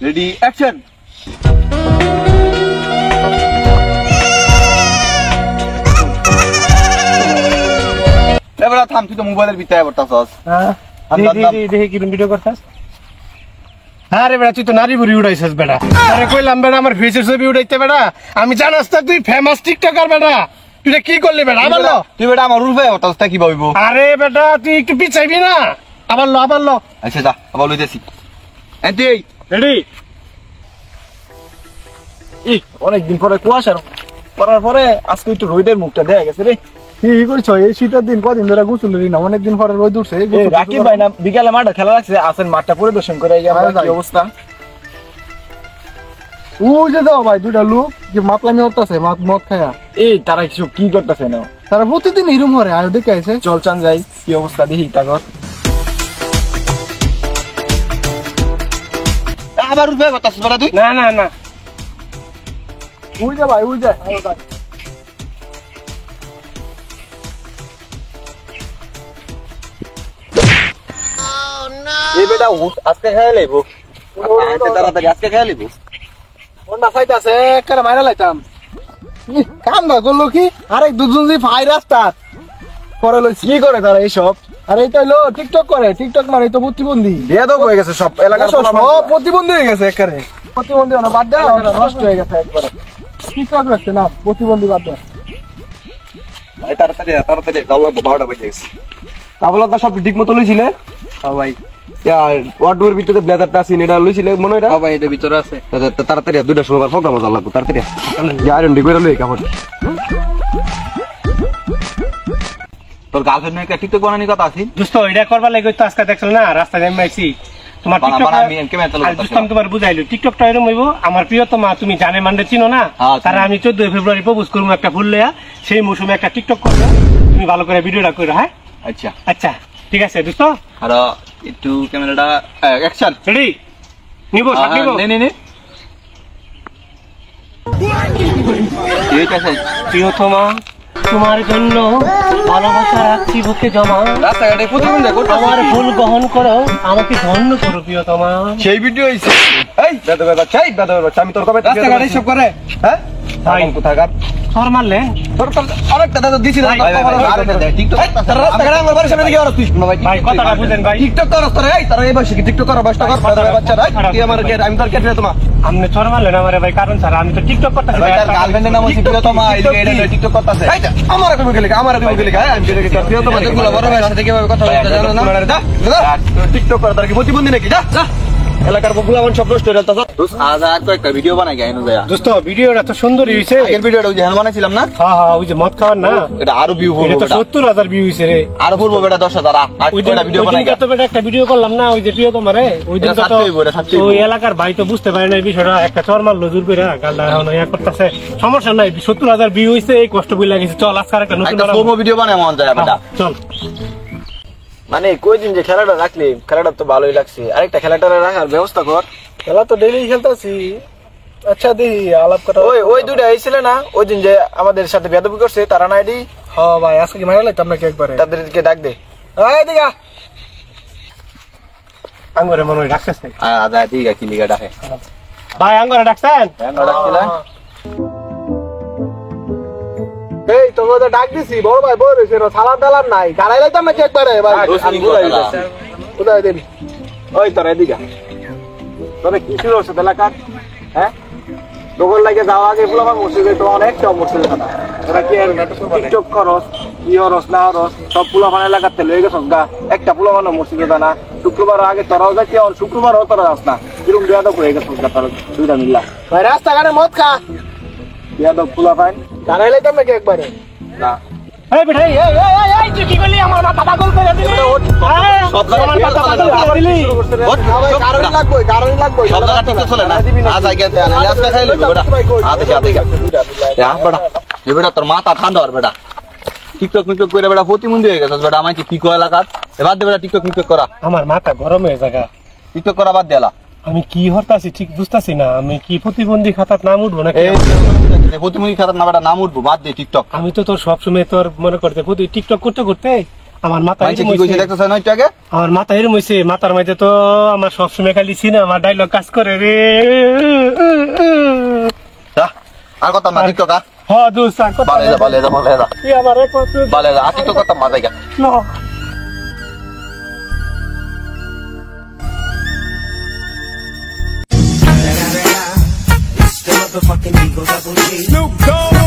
Ready action. এবারে থাম, তুই তো মোবাইলের ভিতরে বলতাছস। হ্যাঁ দেখি কি ভিডিও করতাস। আরে বেটা তুই তো নারী বুড়ি উড়াইছিস বেটা। আরে কইলাম বেটা আমার ফেসের ছবি উড়াইতে বেটা। আমি জানাস না তুই ফেমাস টিকটকার বেটা। তুই কি করলি বেটা? আবার লো তুই বেটা আমার রূপে বলতাছটা কি ভাবিব? আরে বেটা তুই একটু পিছাইবি না? আবার লো। আচ্ছা যা, আবার লইতেছি। Anti ready. অনেকদিন পরে কুয়াশার পরার পরে আজকে একটু রোদের মুখটা দেখা গেছে রে। কি করছো এই শীতের দিন? কদিন ধরে গোসল না, অনেকদিন পরে রোদ উঠছে। রাকিব ভাই না বিকালে মাঠে খেলা রাখছে, আসেন মাঠটা পরিদর্শন করে কি অবস্থা। ওই যে দাও ভাই দুইটা লোক যে মাতলামি হতাছে মদ খায়া। এই তারা কিছু কি করতেছে না? তারা প্রতিদিন এরম করে আয় দেখে আইছে। চল চান যাই, কি অবস্থা দেখি তাগর। আবার রূপে বলতাছস বেটা তুই? না ওই যে ভাই ওই যে এই বেটা উঠ, আজকে খেয়ে লইব। তাড়াতাড়ি আজকে খেয়ে লইব। ওনা ফাইতাছে করে মাইরা লাইতাম। কাম না করলো কি আরেক দুজন যে ফাই রাস্তা পরে লইছি। কি করে তারা এইসব? আর এইটা হলো টিকটক করে। টিকটক মানে তো প্রতিবন্ধী। বেয়াদব হয়ে গেছে সব এলাকার সব প্রতিবন্ধী হয়ে গেছে একেবারে। প্রতিবন্ধী না বাদ দাও, নষ্ট হয়ে গেছে একবারে। টিকটক রাখছে না, প্রতিবন্ধী বাদ দাও। তাড়াতাড়ি যাও, 12টা বেজে গেছে। তাহলে তো সব ঠিক মতো লইছিলে? হ্যাঁ ভাই। ওয়ার্ডের ভিতরে ব্লেজারটা আছে এটা লইছিলে মনে হয়? হ্যাঁ ভাই, এটা ভিতরে আছে। তাড়াতাড়ি 2টার সময় প্রোগ্রাম মজা লাগবে। তাড়াতাড়ি আয়রন ডি করে লই কাপড়। তোর গার্লফ্রেন্ড একটা টিকটক বানানোর কথা আছে। দোস্ত এটা করবার লাগি তো আজকে দেখছ না রাস্তায় আমি আইছি। তোমার টিকটক আমি তোমার বুঝাইলো টিকটকটা এরকম হইব। আমার প্রিয়তমা তুমি জানে মানে চিনো না, তারা আমি 14 ফেব্রুয়ারি প্রপোজ করবো একটা ফুল লইয়া। সেই মৌসুমে একটা টিকটক করবো, তুমি ভালো করে ভিডিওটা করো। হ্যাঁ আচ্ছা ঠিক আছে দোস্ত। আর একটু ক্যামেরাটা অ্যাকশন। রেডি নিব শট নিব। নে ঠিক আছে। প্রিয়তমা তোমার জন্য ভালোবাসা রাখছি বুকে জমা। রাস্তাঘাটে প্রতিবন্ধী আমার ভুল গ্রহণ করো, আমাকে ধন্য করো প্রিয়তমা। সেই ভিডিও হইছে। এই বেদবের বাচ্চা, এই বেদবের বাচ্চা, আমি তোর কবে রাস্তাঘাটে সব করে। হ্যাঁ ভাই কোথাকার তোর মারলে তোর অনেকটা দাদা দিছি না। টিকটক রাস্তাঘাটে আমার বাড়ির সামনে দিকে আর তুই ভাই কথাটা বুঝেন ভাই। টিকটক কর তোর। এই তার এই বয়সে কি টিকটক কর? বয়সটা কর বেদবের বাচ্চা। রাই কি আমার আমি তোর কেটে তোমা আপনি তোর মারলেন আমারে ভাই, কারণ স্যার আমি তো টিকটক করতেছি। ভাই তার গার্লফ্রেন্ডের নাম হচ্ছে প্রিয়তমা। এইদিকে এটা টিকটক করতেছে। আমার তুমি গেলে আমার তুমি গেলে আমি গেলে প্রিয়তমা দেখুন বড় ভাইয়ের সাথে কিভাবে কথা বলতে জানো না? টিকটক কর তার কি প্রতিবন্ধী নাকি? যা এলাকার পপুলার সব নষ্ট হয়ে যাচ্ছে। দোস্ত আজ আর কয়েকটা ভিডিও বানাই গাইনু ভাইয়া। দোস্ত ভিডিওটা তো সুন্দরই হইছে। আগের ভিডিওটা ওই যে হেল বানাইছিলাম না? হ্যাঁ ওই যে মদ খাওয়ার না, এটা আরো ভিউ এটা হলো। তো 70,000 ভিউ হইছে রে। আরো পূর্ব বেটা 10,000। আর কয়টা ভিডিও বানাই তো বেটা একটা ভিডিও করলাম না ওই যে প্রিয়তমারে। ওই দিন তো ওই এলাকার ভাই তো বুঝতে পারে না এই বিষয়টা। একটা চর মারলো জোর করে গালটা এখন ইয়া করতেছে। সমস্যা নাই, 70,000 ভিউ হইছে, এই কষ্ট বই লাগিছে। চল আজকে একটা নতুন প্রোমো ভিডিও বানাই মন যায় বেটা। চল। মানে কয়দিন যে খেলাটা রাখলি, খেলাটা তো ভালোই লাগছে। আরেকটা খেলাটা রাখার ব্যবস্থা কর। খেলা তো ডেইলি খেলতেছি। আচ্ছা দেখি আলাপ কথা। ওই দুইটা আইছিল না ওই দিন যে আমাদের সাথে বেদবি করছে, তারা না আইডি। হ্যাঁ ভাই আজকে কি মারা লাইতাম নাকি একবারে? তাদেরকে ডাক দে। এই দিগা আঙ্গুরে মনে হয় ডাকছেন। আদা ঠিক আছে, কি লিগা ডাকে ভাই আঙ্গুরে ডাকছেন? ডাকছিলেন। এই তোকে তো ডাক দিছি বড় ভাই বড় হইছে না, সালাম টালাম নাই। গাড়াই লাইতাম নাকি একবারে ভাই? কোথায় দিবি? ওই তোর এদিকে তোরে কি ছিল সাথে এলাকার? হ্যাঁ দোকান লাগে যাওয়া আগে ফুলাবার মসজিদে তো অনেকটা মসজিদ না। তোরা কি টিকটক করস, কি হরস না হরস, সব ফুলাফান এলাকাতে লয়ে গেছস গা। একটা ফুলাফান মসজিদে জানা শুক্রবার আগে তোরাও যাচ্ছি, আর শুক্রবারও তোরা যাস না। কিরম বেয়াদব হয়ে গেছস গা তোর দুইটা মিল্লা। ভাই রাস্তাঘাটে মদ খা, বেয়াদব ফুলাফান। গাড়াই লাইতাম নাকি একবারে? না এই বেটা এই তুই কি করলি? আমার মাথা পাগল করে দিলি। সব আমার মাথা পাগল করে দিলি। কারণ লাগবে, কারণ লাগবে। সব জায়গা টিকটক চলে না। আজ আগে আজকে খাই লইব বেটা। আদে বেটা এ বেটা তোর মাথা ঠান্ডা হর বেটা। টিকটক মিকটক করে বেটা প্রতিবন্ধী হয়ে গেছস বেটা। আমাকে কি কয় এলাকাত এবার দে বেটা টিকটক মিকটক করা। আমার মাথা গরম হয়ে জায়গা। টিকটক করা বাদ দেলা। আমি কি হরতাছি ঠিক বুঝতাছি না। আমি কি প্রতিবন্ধী খাতার নাম উঠবো নাকি? প্রতিবন্ধী খাতার না বেটা নাম উঠবো, বাদ দে টিকটক। আমি তো তোর সবসময় তোর মনে করতে টিকটক করতে করতে আমার মাথা মানছে কি কইছে দেখতেছ না একটু আগে আমার মাথা এরম হইছে মাথার মধ্যে তো আমার সবসময় খালি সিনেমা ডায়লগ কাজ করে রে যা আর কথা না টিকটক হ দোস্ত আর কথা বালে যা তুই আমার এক কথা বালে যা টিকটক কথা মা জায়গা না It's the motherfucking Eagle Double G. Snoop Dogg.